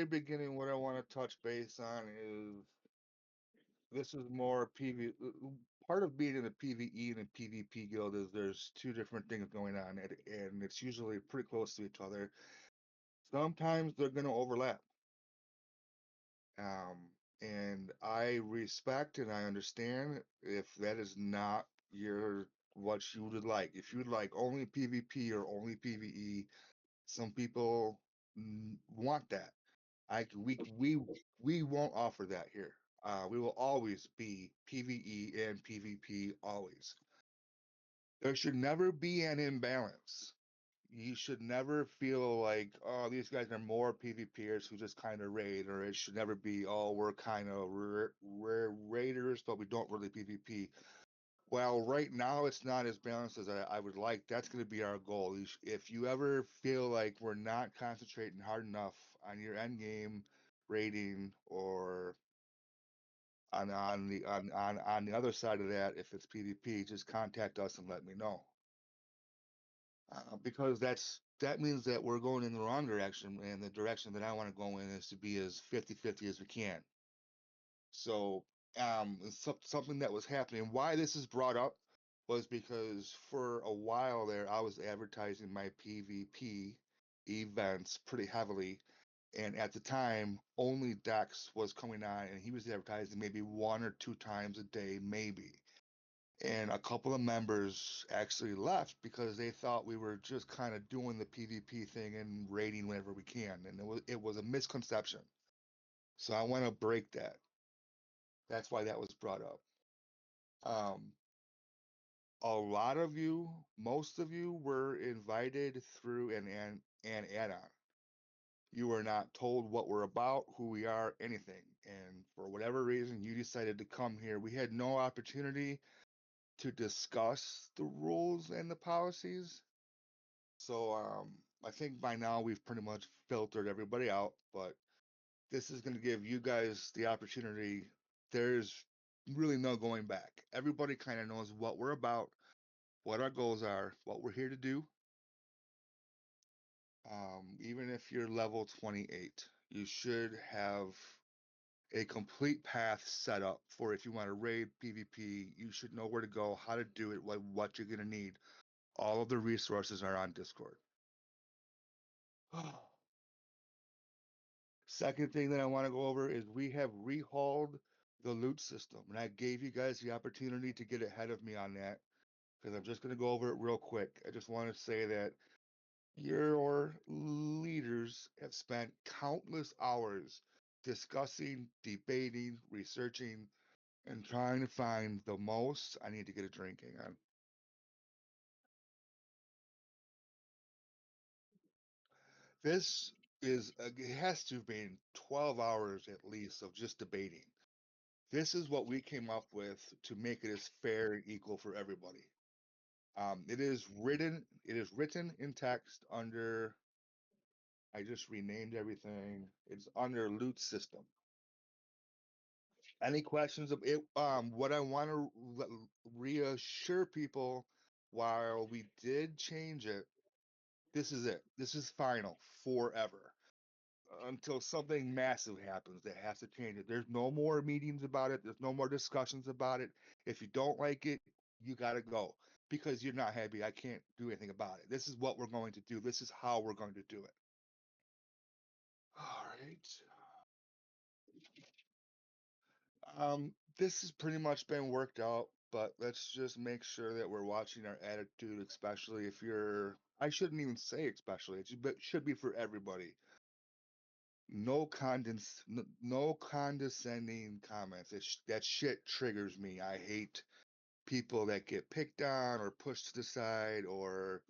very beginning, what I want to touch base on is this is more PV. Part of being in a PVE and a PvP guild is there's two different things going on, and it's usually pretty close to each other. Sometimes they're going to overlap. And I respect and I understand if that is not what you would like. If you'd like only PvP or only PvE, some people want that. We won't offer that here. We will always be PvE and PvP always. There should never be an imbalance. You should never feel like, oh, these guys are more PvPers who just kind of raid, or it should never be, oh, we're kind of raiders, but we don't really PvP. Well, right now it's not as balanced as I would like. That's going to be our goal. If you ever feel like we're not concentrating hard enough on your end game rating, or on the other side of that, if it's PvP, just contact us and let me know. Because that means that we're going in the wrong direction, and the direction that I want to go in is to be as 50-50 as we can. So, something that was happening. Why this is brought up was because for a while there, I was advertising my PvP events pretty heavily, and at the time, only Dex was coming on, and he was advertising maybe 1 or 2 times a day, maybe. And a couple of members actually left because they thought we were just kind of doing the PvP thing and raiding whenever we can, and it was a misconception. So I want to break that. That's why that was brought up. Um, a lot of you, most of you, were invited through an add-on. You were not told what we're about, who we are, anything. And for whatever reason, you decided to come here. We had no opportunity to discuss the rules and the policies. So I think by now we've pretty much filtered everybody out, but this is going to give you guys the opportunity. There's really no going back. Everybody kind of knows what we're about, what our goals are, what we're here to do. Even if you're level 28, you should have a complete path set up for if you want to raid PvP. You should know where to go, how to do it, what you're going to need. All of the resources are on Discord. Second thing that I want to go over is we have rehauled the loot system, and I gave you guys the opportunity to get ahead of me on that because I'm just going to go over it real quick. I just want to say that your leaders have spent countless hours discussing, debating, researching, and trying to find the most. I need to get a drinking on. This it has to have been 12 hours at least of just debating. This is what we came up with to make it as fair and equal for everybody. It is written in text under. I just renamed everything. It's under loot system. Any questions of it? What I want to reassure people, while we did change it, this is it. This is final forever until something massive happens that has to change it. There's no more meetings about it. There's no more discussions about it. If you don't like it, you got to go because you're not happy. I can't do anything about it. This is what we're going to do. This is how we're going to do it. All right. This has pretty much been worked out, but let's just make sure that we're watching our attitude, especially if you're. I shouldn't even say especially. It should be for everybody. No no condescending comments. That shit triggers me. I hate people that get picked on or pushed to the side, or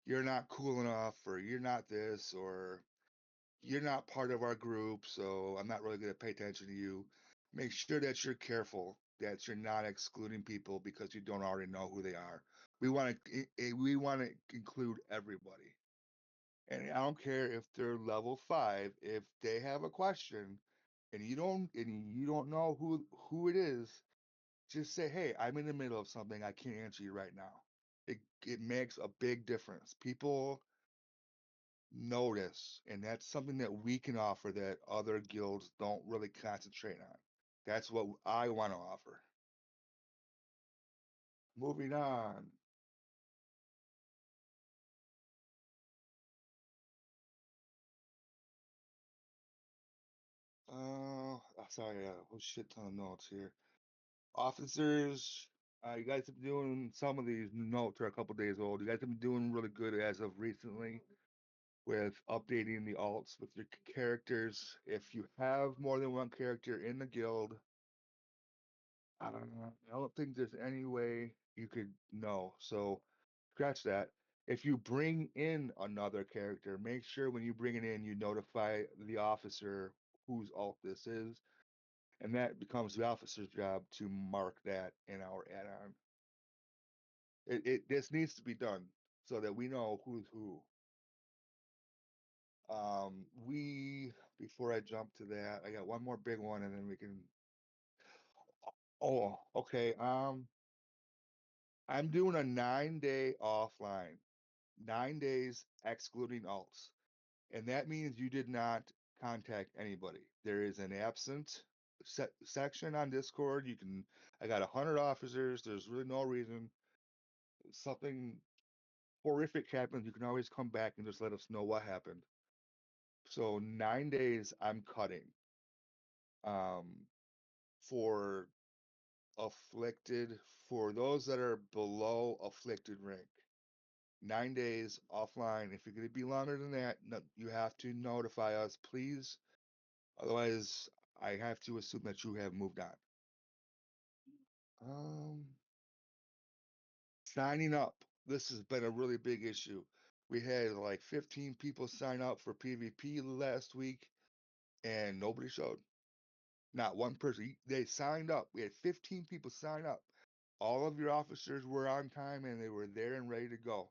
you're not cool enough, or you're not this, or you're not part of our group, so I'm not really going to pay attention to you. Make sure that you're careful, that you're not excluding people because you don't already know who they are. We want to include everybody. And I don't care if they're level 5, if they have a question and you don't know who it is, just say, "Hey, I'm in the middle of something. I can't answer you right now." It makes a big difference. People notice, and that's something that we can offer that other guilds don't really concentrate on. That's what I want to offer. Moving on. Sorry, a whole shit ton of notes here. Officers, you guys have been doing some of these notes are a couple days old. You guys have been doing really good as of recently with updating the alts with your characters. If you have more than one character in the guild, I don't know. I don't think there's any way you could know. So scratch that. If you bring in another character, make sure when you bring it in, you notify the officer whose alt this is, and that becomes the officer's job to mark that in our add-on. This needs to be done so that we know who's who. Before I jump to that, I got one more big one, and then we can. Oh, okay. I'm doing a 9-day offline, 9 days excluding alts. And that means you did not contact anybody. There is an absent section on Discord. I got 100 officers. There's really no reason. Something horrific happens, you can always come back and just let us know what happened. So 9 days I'm cutting. For afflicted, for those that are below afflicted rank. 9 days offline. If you're going to be longer than that, no, you have to notify us, please. Otherwise, I have to assume that you have moved on. Signing up. This has been a really big issue. We had like 15 people sign up for PvP last week, and nobody showed. Not one person. They signed up. We had 15 people sign up. All of your officers were on time, and they were there and ready to go.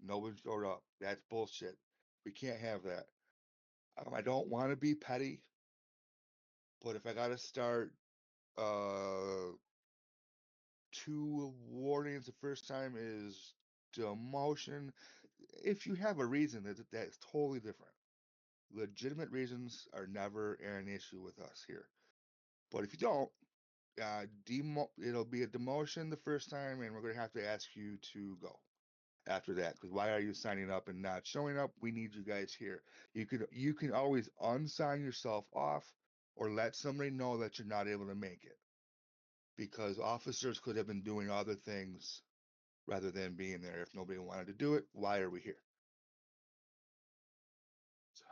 No one showed up. That's bullshit. We can't have that. I don't want to be petty, but if I got to start 2 warnings the first time is demotion. If you have a reason, that's totally different. Legitimate reasons are never an issue with us here. But if you don't, it'll be a demotion the first time, and we're going to have to ask you to go after that. Because why are you signing up and not showing up? We need you guys here. You can always unsign yourself off or let somebody know that you're not able to make it. Because officers could have been doing other things rather than being there. If nobody wanted to do it, why are we here? So,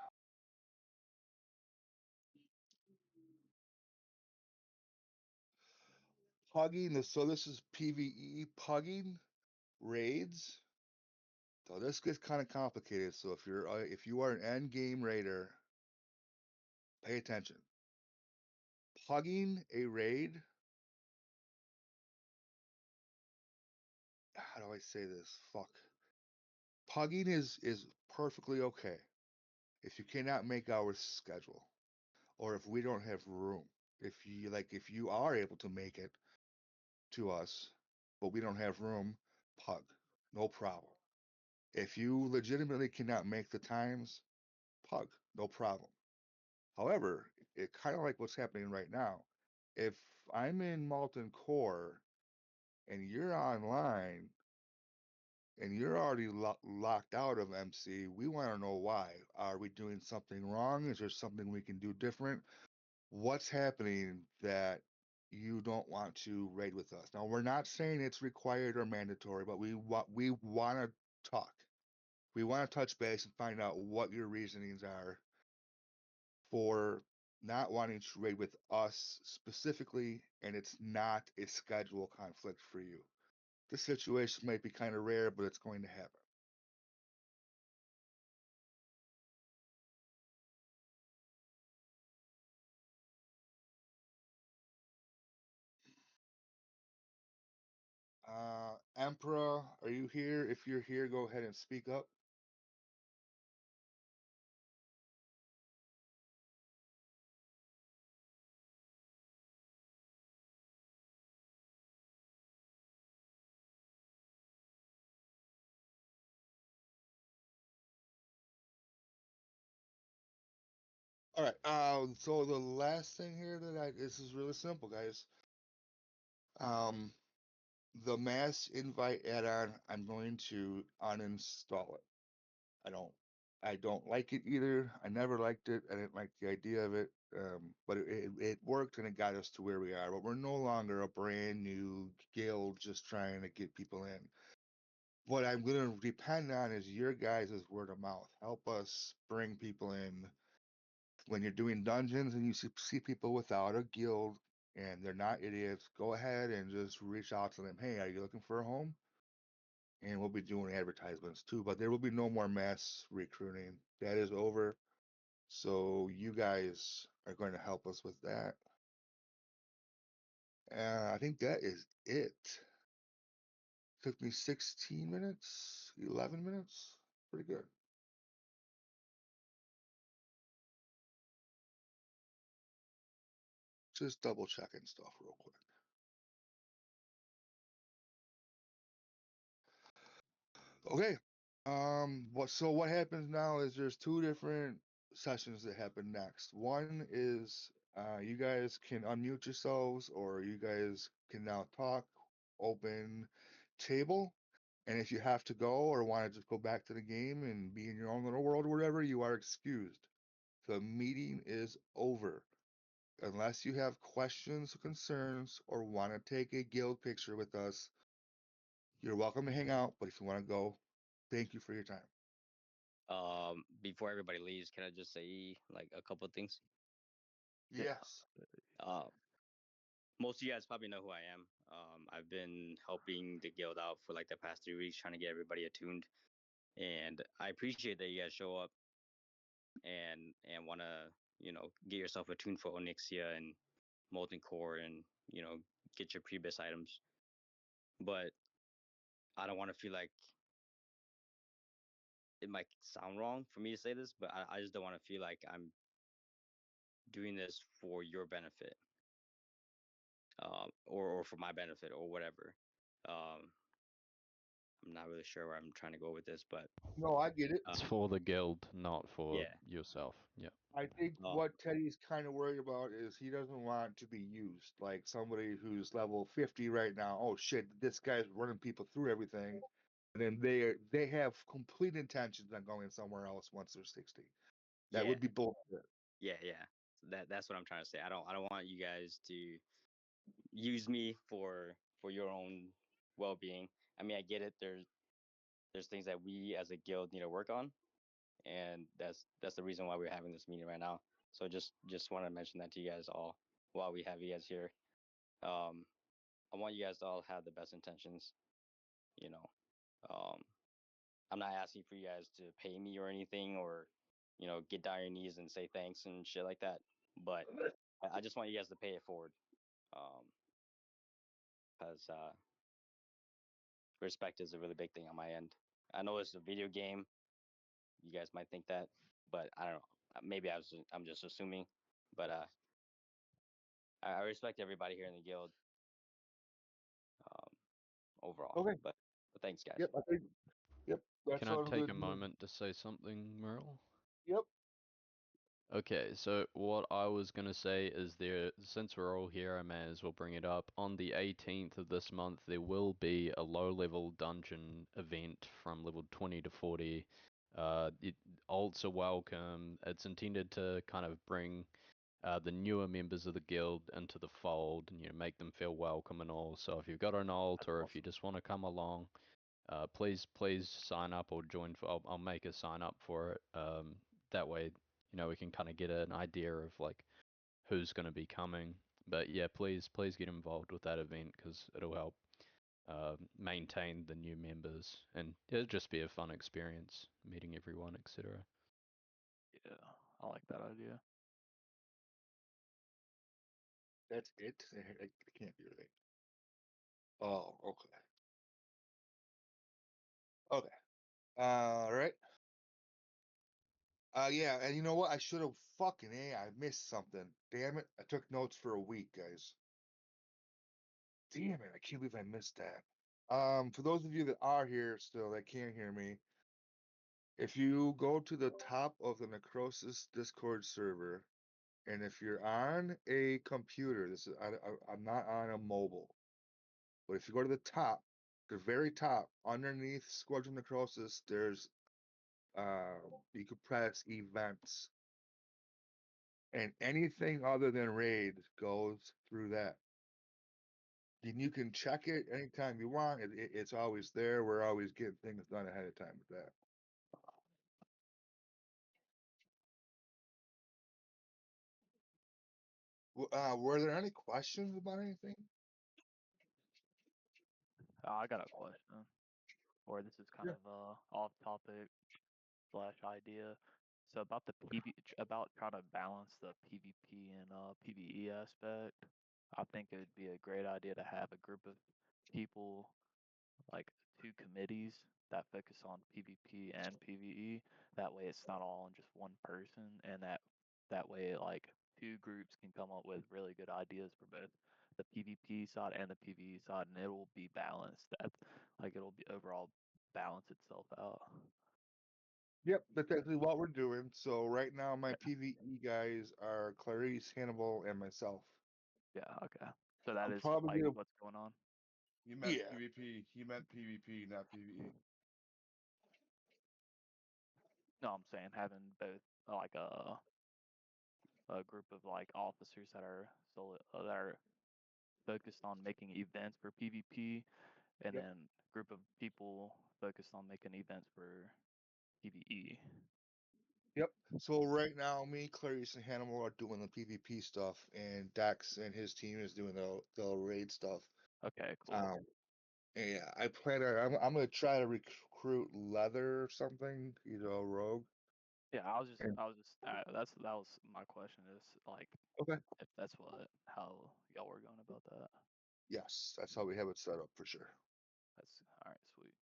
pugging, so this is PvE pugging raids. So this gets kind of complicated. So if you are an end game raider, pay attention. Pugging a raid. How do I say this? Fuck. Pugging is perfectly okay if you cannot make our schedule, or if we don't have room. If you are able to make it to us, but we don't have room, pug, no problem. If you legitimately cannot make the times, pug, no problem. However, it kind of like what's happening right now. If I'm in Molten Core and you're online and you're already locked out of MC, we want to know why. Are we doing something wrong? Is there something we can do different? What's happening that you don't want to raid with us? Now, we're not saying it's required or mandatory, but we want to talk. We want to touch base and find out what your reasonings are for not wanting to raid with us specifically, and it's not a schedule conflict for you. This situation might be kind of rare, but it's going to happen. Emperor, are you here? If you're here, go ahead and speak up. All right. So the last thing here this is really simple, guys. Um, the mass invite add-on, I'm going to uninstall it. I don't, I don't like it either. I never liked it. I didn't like the idea of it. But it worked and it got us to where we are. But we're no longer a brand new guild just trying to get people in. What I'm going to depend on is your guys' word of mouth. Help us bring people in. When you're doing dungeons and you see people without a guild and they're not idiots, go ahead and just reach out to them. Hey, are you looking for a home? And we'll be doing advertisements too, but there will be no more mass recruiting. That is over. So you guys are going to help us with that. I think that is it. Took me 16 minutes, 11 minutes. Pretty good. Just double checking stuff real quick. Okay. What happens now is there's two different sessions that happen next. One is you guys can unmute yourselves or you guys can now talk, open table. And if you have to go or want to just go back to the game and be in your own little world or whatever, you are excused. The meeting is over. Unless you have questions, concerns, or want to take a guild picture with us, you're welcome to hang out. But if you want to go, thank you for your time. Before everybody leaves, can I just say like a couple of things? Yes. Uh, Most of you guys probably know who I am. I've been helping the guild out for like the past 3 weeks, trying to get everybody attuned, and I appreciate that you guys show up and want to get yourself attuned for Onyxia and Molten Core and get your pre-bis items. But I don't want to feel like it might sound wrong for me to say this, but I just don't want to feel like I'm doing this for your benefit, or for my benefit or whatever. Um, I'm not really sure where I'm trying to go with this, but No, I get it. It's for the guild, not for yeah, yourself. Yeah. I think um, what Teddy's kind of worried about is he doesn't want to be used like somebody who's level 50 right now. Oh shit, this guy's running people through everything. And then they have complete intentions on going somewhere else once they're 60. That yeah, would be bullshit. yeah. That's what I'm trying to say. I don't want you guys to use me for your own well-being. I mean, I get it. There's things that we as a guild need to work on, and that's the reason why we're having this meeting right now. So just want to mention that to you guys all while we have you guys here. Um, I want you guys to all have the best intentions. You know, um, I'm not asking for you guys to pay me or anything, or get down on your knees and say thanks and shit like that. But I just want you guys to pay it forward, because respect is a really big thing on my end. I know it's a video game. You guys might think that, but I don't know. Maybe I'm just assuming, but I respect everybody here in the guild, um, overall. Okay. But thanks, guys. Yep. I think. Yep. That Can I sounds take good a to me. moment to say something, Merle? Yep. Okay, so what I was gonna say is since we're all here, I may as well bring it up. On the 18th of this month, there will be a low-level dungeon event from level 20 to 40. Alts are welcome. It's intended to kind of bring the newer members of the guild into the fold and make them feel welcome and all. So if you've got an alt That's or if you awesome. just want to come along, please sign up or join. I'll make a sign up for it. That way, we can kind of get an idea of like who's going to be coming. But yeah, please get involved with that event because it'll help maintain the new members and it'll just be a fun experience meeting everyone, etc. Yeah, I like that idea. That's it. It can't be right. Oh, okay. Okay. All right. Yeah, and you know what? I should have fucking I missed something. Damn it! I took notes for a week, guys. Damn it! I can't believe I missed that. For those of you that are here still that can't hear me, If you go to the top of the Necrosis Discord server, and if you're on a computer, this is I'm not on a mobile, but if you go to the top, the very top, underneath Squadron Necrosis, there's you could press events, and anything other than raid goes through that. And you can check it anytime you want. It's always there. We're always getting things done ahead of time with that. Were there any questions about anything? I got a question, or this is kind Yeah. of off topic / idea. So about the about trying to balance the PvP and PvE aspect, I think it would be a great idea to have a group of people, like 2 committees that focus on PvP and PvE. That way, it's not all on just one person, and that way, like 2 groups can come up with really good ideas for both the PvP side and the PvE side, and it will be balanced. Like it'll be overall balance itself out. Yep, that's actually what we're doing. So right now, my PvE guys are Clarice, Hannibal, and myself. Yeah, okay. So that I'm is probably like gonna, what's going on. He meant yeah, PvP. He meant PvP, not PvE. No, I'm saying having both like a group of like officers that are that are focused on making events for PvP, and Yep. then group of people focused on making events for PvE. Yep. So right now, me, Clarice, and Hannibal are doing the PvP stuff, and Dax and his team is doing the raid stuff. Okay, cool. Yeah, I plan to. I'm gonna try to recruit Leather or something. Rogue. Yeah, and- that was my question is like Okay. if that's how y'all were going about that. Yes, that's how we have it set up for sure. That's all right, sweet.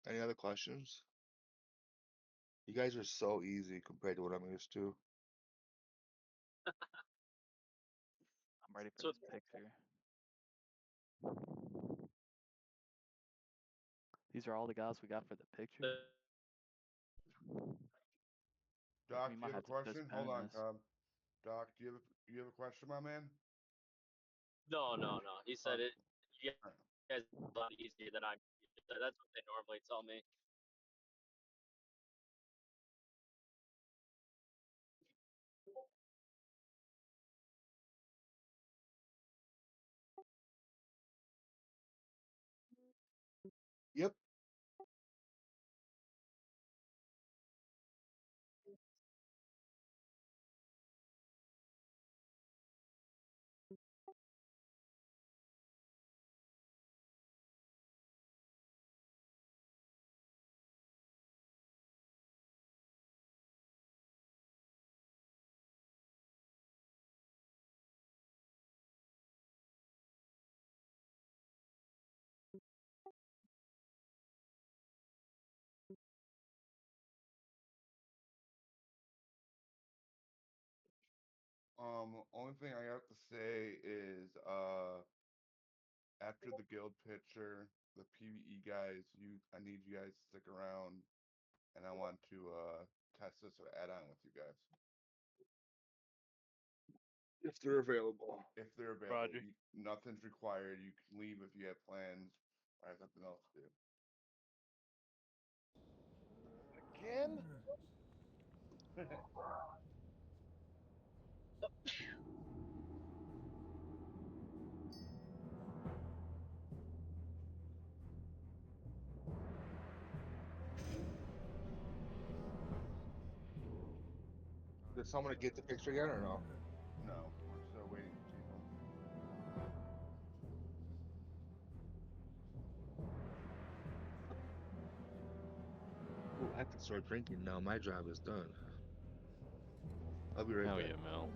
Any other questions? You guys are so easy compared to what I'm used to. I'm ready for So- this picture. These are all the guys we got for the picture. Doc, We do might you have have a to question? Hold postpone on, this. Tom. Doc, do you have a question, my man? No. He said it. You Alright. guys are a lot easier than I'm. That's what they normally tell me. Yep. Only thing I have to say is, after the guild picture, the PvE guys, I need you guys to stick around, and I want to test this or add on with you guys If they're available. if they're available. Roger. Nothing's required. You can leave if you have plans or have something else to do. Again? Did someone get the picture yet or no? No, we're still waiting for people. Ooh, I can start drinking now. My job is done. I'll be right Hell back. yeah, Mel.